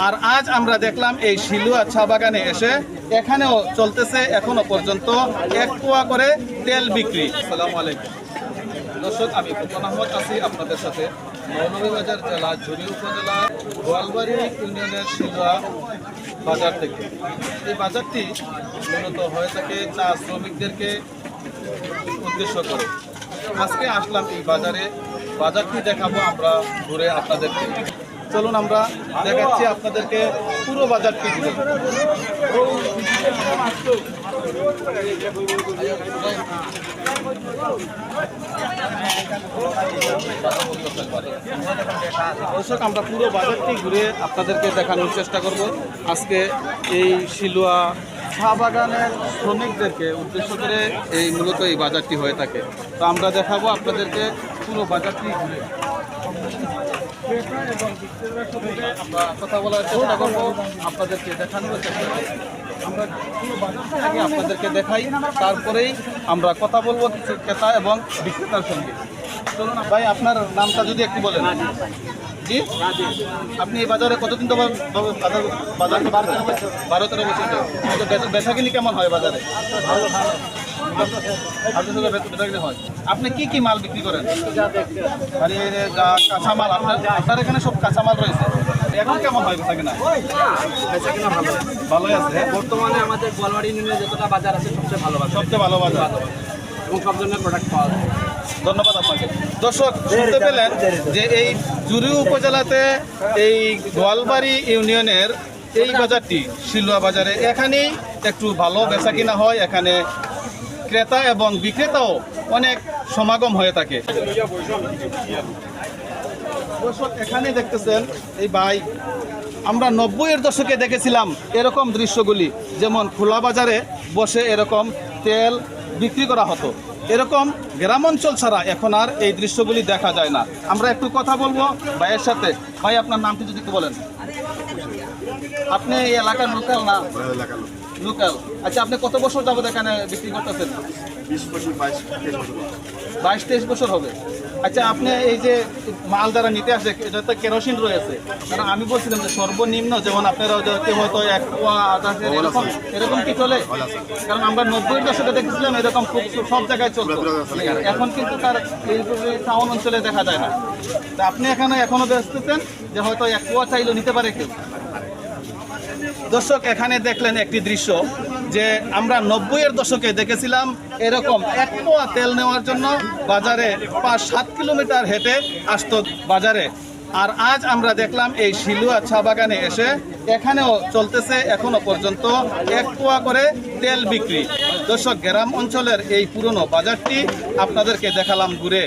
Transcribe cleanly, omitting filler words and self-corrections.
আর আজ আমরা দেখলাম এই শিলুয়া চা বাগানে এসে এখানেও চলতেছে এখনো পর্যন্ত 1 পোয়া করে তেল বিক্রি। আসসালামু আলাইকুম দর্শক, আমি ফুকন আহমদ আছি আপনাদের সাথে মৌলভীবাজার জেলা ঝুরি উপজেলা গোয়ালবাড়ি ইউনিয়নের শিলুয়া বাজার থেকে। এই বাজারটি মূলত হয়ে থাকে চা শ্রমিকদেরকে উদ্দেশ্য করে। আজকে আসলাম এই বাজারটি দেখাবো আমরা ঘুরে আপনাদেরকে। চলুন আমরা দেখাচ্ছি আপনাদেরকে পুরো বাজারটি ঘুরে। দর্শক, আমরা পুরো বাজারটি ঘুরে আপনাদেরকে দেখানোর চেষ্টা করব। আজকে এই শিলুয়া চা বাগানের শ্রমিকদেরকে উদ্দেশ্য করে এই মূলত এই বাজারটি হয়ে থাকে। তো আমরা দেখাবো আপনাদেরকে পুরো বাজারটি ঘুরে। আমরা কথা বলার চেষ্টা করবো, আপনাদেরকে দেখানোর চেষ্টা করবো। আমরা পুরো বাজারটা আগে আপনাদেরকে দেখাই, তারপরেই আমরা কথা বলবো কিছু ক্রেতা এবং বিক্রেতার সঙ্গে। চলুন ভাই, আপনার নামটা যদি একটু বলেন। জি, আপনি এই বাজারে কতদিন তো বাজার 12-13 বছর। বেচাকিনি কেমন হয় বাজারে? বেচাকিনি হয়। আপনি কি কি মাল বিক্রি করেন? মানে কাঁচামাল, আপনার এখানে সব কাঁচামাল রয়েছে। এখন কেমন হয় বেচাকিনা? বেচাকিনা ভালোই আছে। বর্তমানে আমাদের গোয়ালবাড়ি ইউনিয়নে যতটা বাজার আছে সবচেয়ে ভালো বাজার এবং সব ধরনের প্রোডাক্ট পাওয়া যায়। ধন্যবাদ আপনাকে। দর্শক, শুনতে পেলেন যে এই ঝুরি উপজেলাতে এই গোয়ালবাড়ি ইউনিয়নের এই বাজারটি শিলুয়া বাজারে, এখানেই একটু ভালো বেচাকিনা হয়। এখানে ক্রেতা এবং বিক্রেতাও অনেক সমাগম হয়ে থাকে। দর্শক, এখানে দেখতেছেন এই ভাই, আমরা 90-এর দশকে দেখেছিলাম এরকম দৃশ্যগুলি, যেমন খোলা বাজারে বসে এরকম তেল বিক্রি করা হতো। এরকম গ্রাম অঞ্চল ছাড়া এখন আর এই দৃশ্যগুলি দেখা যায় না। আমরা একটু কথা বলবো ভাইয়ের সাথে। ভাই, আপনার নামটি যদি একটু বলেন। আপনি এই এলাকার লোকাল না? লোকাল। আচ্ছা, আপনি কত বছর যাবত এখানে বিক্রি করতেছেন? 22-23 বছর হবে। আচ্ছা, আপনি এই যে মাল যারা নিতে আসে, এটাতে কেরোসিন রয়েছে। কারণ আমি বলছিলাম যে সর্বনিম্ন যেমন আপনারা হয়তো 1 পোয়া এরকম কি চলে? কারণ আমরা 90-এর দশকে দেখেছিলাম এরকম খুব সব জায়গায় চলতো। এখন কিন্তু তার এই টাউন অঞ্চলে দেখা যায় না। তা আপনি এখনো বেচতেছেন যে হয়তো 1 পোয়া চাইলেও নিতে পারে কেউ। দর্শক, এখানে দেখলেন একটি দৃশ্য যে আমরা 90-এর দশকে দেখেছিলাম এরকম 1 পোয়া তেল নেওয়ার জন্য বাজারে 5-7 কিলোমিটার হেঁটে আসতো বাজারে। আর আজ আমরা দেখলাম এই শিলুয়া চা বাগানে এসে এখানেও চলতেছে এখনো পর্যন্ত 1 পোয়া করে তেল বিক্রি। দর্শক, গ্রাম অঞ্চলের এই পুরনো বাজারটি আপনাদেরকে দেখালাম ঘুরে।